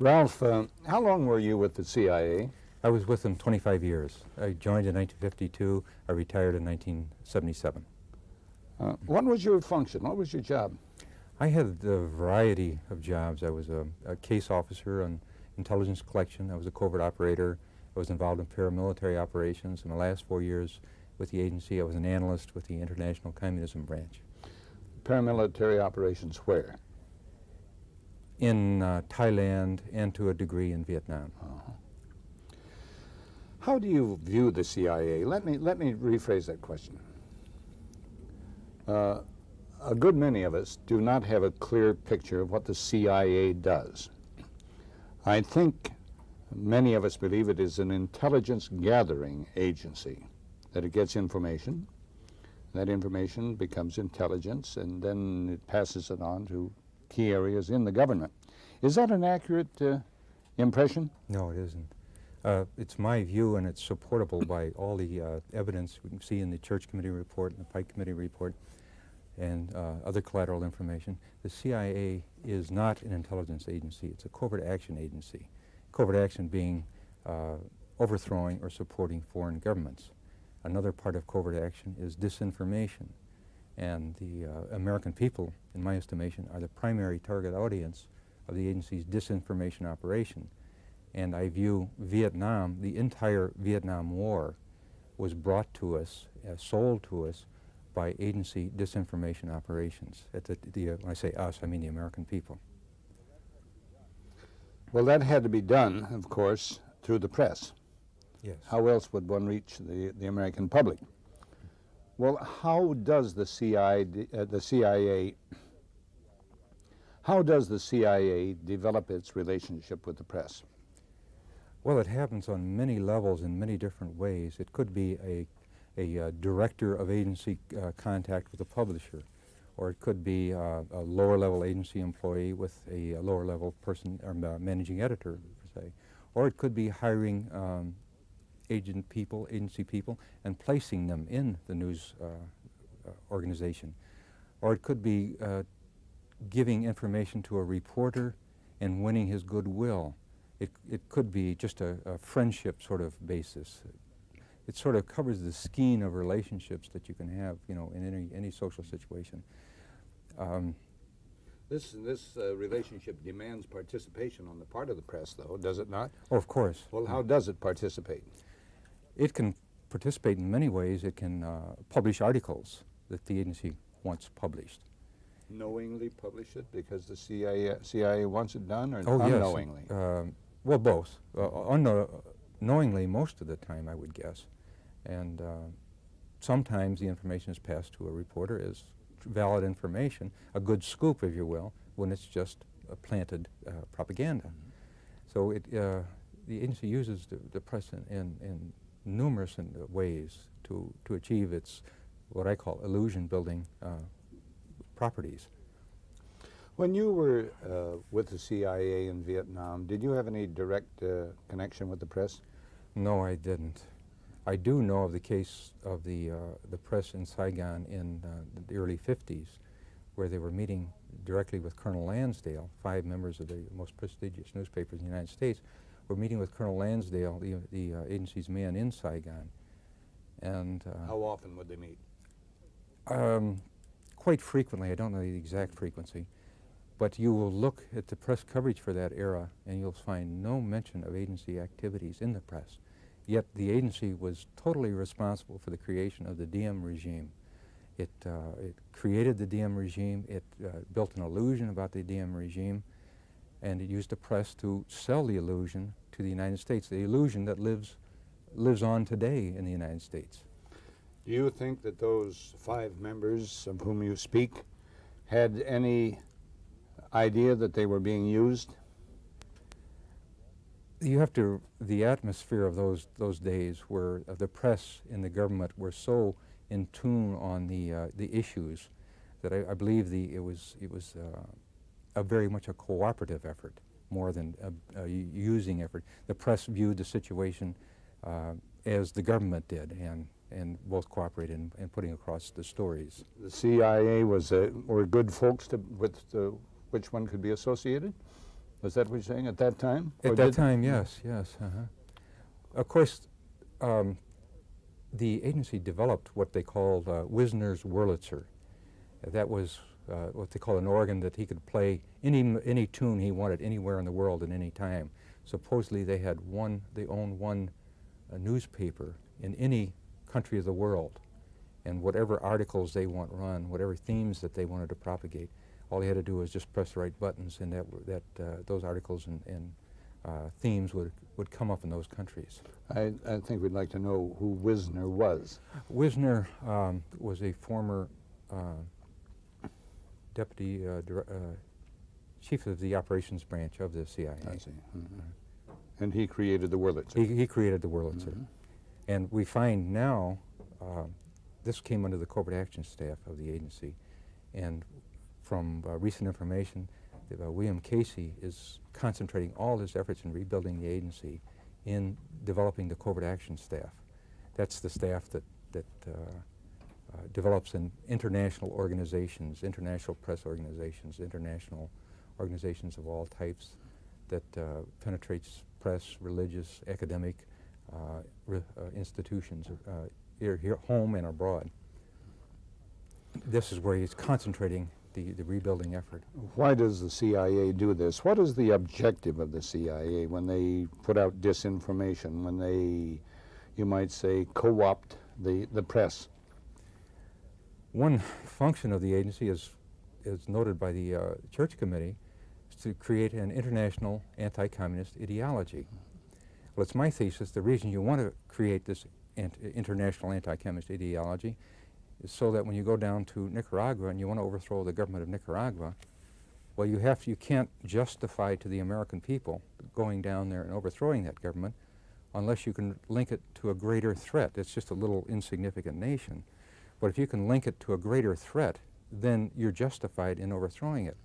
Ralph, how long were you with the CIA? I was with them 25 years. I joined in 1952. I retired in 1977. What was your function? What was your job? I had a variety of jobs. I was a case officer on intelligence collection. I was a covert operator. I was involved in paramilitary operations. In the last 4 years with the agency, I was an analyst with the International Communism Branch. Paramilitary operations where? In Thailand and to a degree in Vietnam. How do you view the CIA? Let me rephrase that question. A good many of us do not have a clear picture of what the CIA does. I think many of us believe it is an intelligence gathering agency, that it gets information, that information becomes intelligence, and then it passes it on to key areas in the government. Is that an accurate impression? No, it isn't. It's my view, and it's supportable by all the evidence we can see in the Church Committee report and the Pike Committee report and other collateral information. The CIA is not an intelligence agency. It's a covert action agency. Covert action being overthrowing or supporting foreign governments. Another part of covert action is disinformation. And the American people, in my estimation, are the primary target audience of the agency's disinformation operation. And I view Vietnam, the entire Vietnam War, was brought to us, sold to us, by agency disinformation operations. When I say us, I mean the American people. Well, that had to be done, of course, through the press. Yes. How else would one reach the American public? Well, how does the CIA develop its relationship with the press? Well, it happens on many levels in many different ways. It could be a director of agency contact with a publisher, or it could be a lower-level agency employee with a lower-level person, or managing editor, per se, or it could be hiring agency people, and placing them in the news organization, or it could be giving information to a reporter and winning his goodwill. It could be just a friendship sort of basis. It sort of covers the skein of relationships that you can have, in any social situation. This relationship demands participation on the part of the press, though, does it not? Oh, of course. Well, how does it participate? It can participate in many ways. It can publish articles that the agency wants published. Knowingly publish it because the CIA wants it done, or unknowingly? Yes. Well, both. Knowingly most of the time, I would guess. And sometimes the information is passed to a reporter as valid information, a good scoop, if you will, when it's just planted propaganda. So the agency uses the press in numerous ways to achieve its, what I call, illusion-building properties. When you were with the CIA in Vietnam, did you have any direct connection with the press? No, I didn't. I do know of the case of the press in Saigon in the early 50s, where they were meeting directly with Colonel Lansdale. 5 members of the most prestigious newspapers in the United States were meeting with Colonel Lansdale, the agency's man in Saigon. And how often would they meet? Quite frequently. I don't know the exact frequency. But you will look at the press coverage for that era, and you'll find no mention of agency activities in the press. Yet the agency was totally responsible for the creation of the Diem regime. It created the Diem regime. It built an illusion about the Diem regime, and it used the press to sell the illusion to the United States, the illusion that lives on today in the United States. Do you think that those 5 members of whom you speak had any idea that they were being used? The atmosphere of those days where the press and the government were so in tune on the issues that I believe it was a very much a cooperative effort more than a using effort. The press viewed the situation as the government did, and both cooperated in putting across the stories. The CIA were good folks with which one could be associated? Was that what you're saying at that time? At that time, yes, yes. Of course, the agency developed what they called Wisner's Wurlitzer. That was what they call an organ that he could play any tune he wanted anywhere in the world at any time. Supposedly they owned one newspaper in any country of the world, and whatever articles they want run, whatever themes that they wanted to propagate, all he had to do was just press the right buttons, and those articles and themes would come up in those countries. I think we'd like to know who Wisner was. Wisner was a former deputy chief of the operations branch of the CIA. I see. And he created the Wurlitzer. He created the Wurlitzer. And we find now, this came under the corporate action staff of the agency, and from recent information, William Casey is concentrating all his efforts in rebuilding the agency in developing the corporate action staff. That's the staff that develops in international organizations, international press organizations, international organizations of all types, that penetrates press, religious, academic institutions here home and abroad. This is where he's concentrating the rebuilding effort. Why does the CIA do this? What is the objective of the CIA when they put out disinformation, when they, you might say, co-opt the press? One function of the agency, is noted by the Church Committee, is to create an international anti-communist ideology. Well, it's my thesis, the reason you want to create this international anti-communist ideology is so that when you go down to Nicaragua and you want to overthrow the government of Nicaragua, well, you can't justify to the American people going down there and overthrowing that government unless you can link it to a greater threat. It's just a little insignificant nation. But if you can link it to a greater threat, then you're justified in overthrowing it.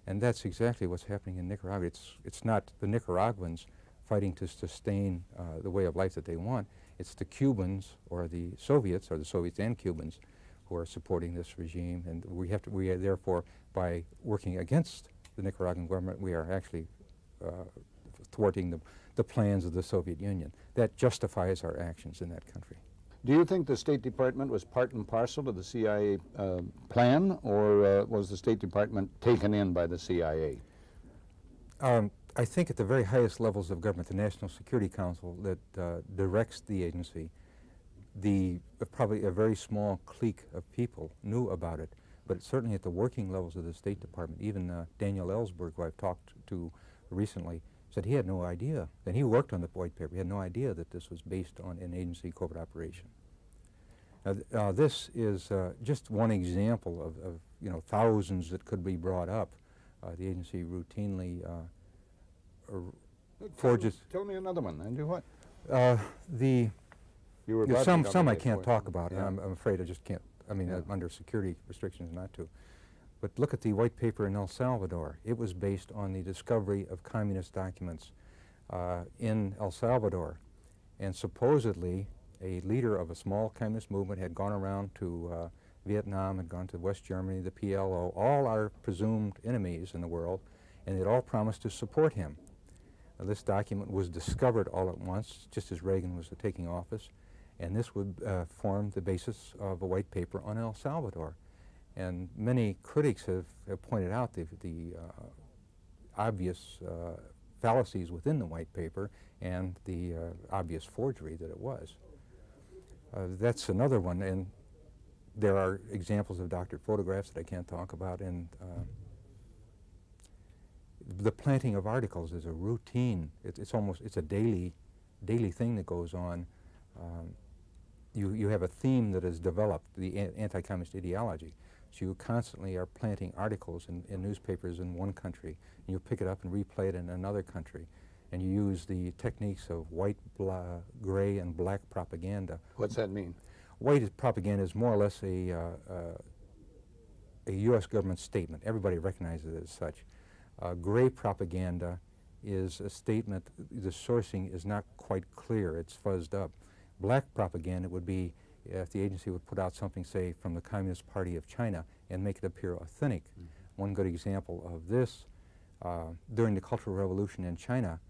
And that's exactly what's happening in Nicaragua. It's not the Nicaraguans fighting to sustain the way of life that they want. It's the Cubans or the Soviets and Cubans who are supporting this regime. And we are therefore, by working against the Nicaraguan government, we are actually thwarting the plans of the Soviet Union. That justifies our actions in that country. Do you think the State Department was part and parcel of the CIA plan, or was the State Department taken in by the CIA? I think at the very highest levels of government, the National Security Council that directs the agency, probably a very small clique of people knew about it, but certainly at the working levels of the State Department, even Daniel Ellsberg, who I've talked to recently, said he had no idea, and he worked on the white paper, he had no idea that this was based on an agency corporate operation. This is just one example of thousands that could be brought up. The agency routinely forges. Tell me another one, and do what? You were about some I can't talk about. Yeah. I'm afraid I just can't. I mean, under security restrictions, not to. But look at the white paper in El Salvador. It was based on the discovery of communist documents in El Salvador, and supposedly a leader of a small communist movement had gone around to Vietnam, had gone to West Germany, the PLO, all our presumed enemies in the world, and they'd all promised to support him. This document was discovered all at once, just as Reagan was taking office, and this would form the basis of a white paper on El Salvador. And many critics have pointed out the obvious fallacies within the white paper and the obvious forgery that it was. That's another one, and there are examples of doctored photographs that I can't talk about, and the planting of articles is a routine. It's a daily thing that goes on. You have a theme that is developed, the anti-communist ideology. So you constantly are planting articles in newspapers in one country, and you pick it up and replay it in another country. And you use the techniques of white, gray, and black propaganda. What's that mean? White propaganda is more or less a U.S. government statement. Everybody recognizes it as such. Gray propaganda is a statement, the sourcing is not quite clear, it's fuzzed up. Black propaganda would be if the agency would put out something, say, from the Communist Party of China and make it appear authentic. One good example of this During the Cultural Revolution in China,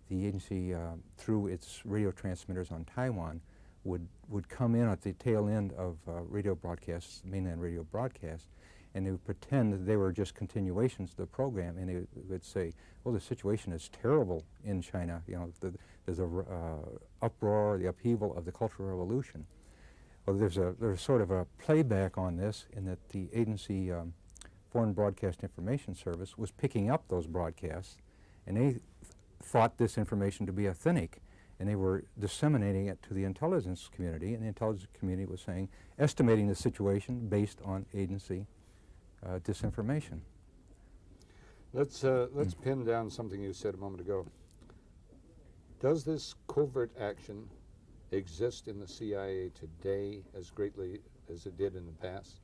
the agency, through its radio transmitters on Taiwan, would come in at the tail end of radio broadcasts, mainland radio broadcasts, and they would pretend that they were just continuations of the program, and they would say, well, the situation is terrible in China. You know, there's a uproar, the upheaval of the Cultural Revolution. Well, there's sort of a playback on this in that the agency, Foreign Broadcast Information Service, was picking up those broadcasts, and they thought this information to be authentic, and they were disseminating it to the intelligence community, and the intelligence community was saying, estimating the situation based on agency disinformation. Let's pin down something you said a moment ago. Does this covert action exist in the CIA today as greatly as it did in the past?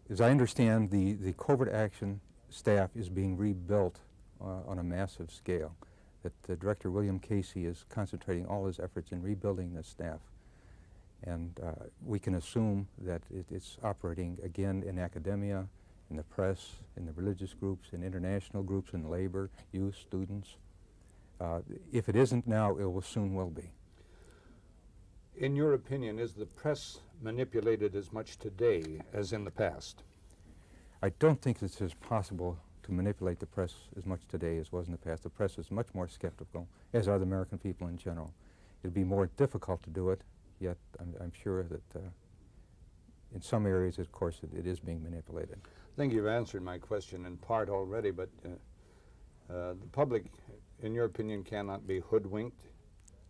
As I understand, the covert action staff is being rebuilt on a massive scale. That Director William Casey is concentrating all his efforts in rebuilding the staff. And we can assume that it's operating again in academia, in the press, in the religious groups, in international groups, in labor, youth, students. If it isn't now, it will soon will be. In your opinion, is the press manipulated as much today as in the past? I don't think it's as possible to manipulate the press as much today as was in the past. The press is much more skeptical, as are the American people in general. It'd be more difficult to do it, yet I'm sure that in some areas, of course, it is being manipulated. I think you've answered my question in part already, but the public, in your opinion, cannot be hoodwinked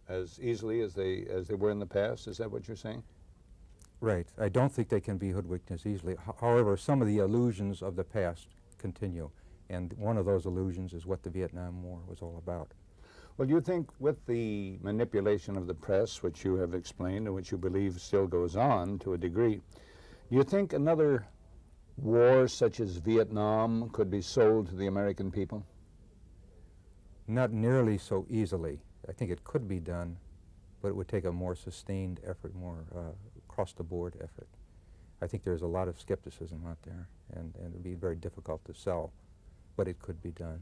as easily as they were in the past. Is that what you're saying? Right. I don't think they can be hoodwinked as easily. However, some of the illusions of the past continue, and one of those illusions is what the Vietnam War was all about. Well, you think with the manipulation of the press, which you have explained and which you believe still goes on to a degree, do you think another war such as Vietnam could be sold to the American people? Not nearly so easily. I think it could be done, but it would take a more sustained effort, more across-the-board effort. I think there's a lot of skepticism out there, and it would be very difficult to sell, but it could be done.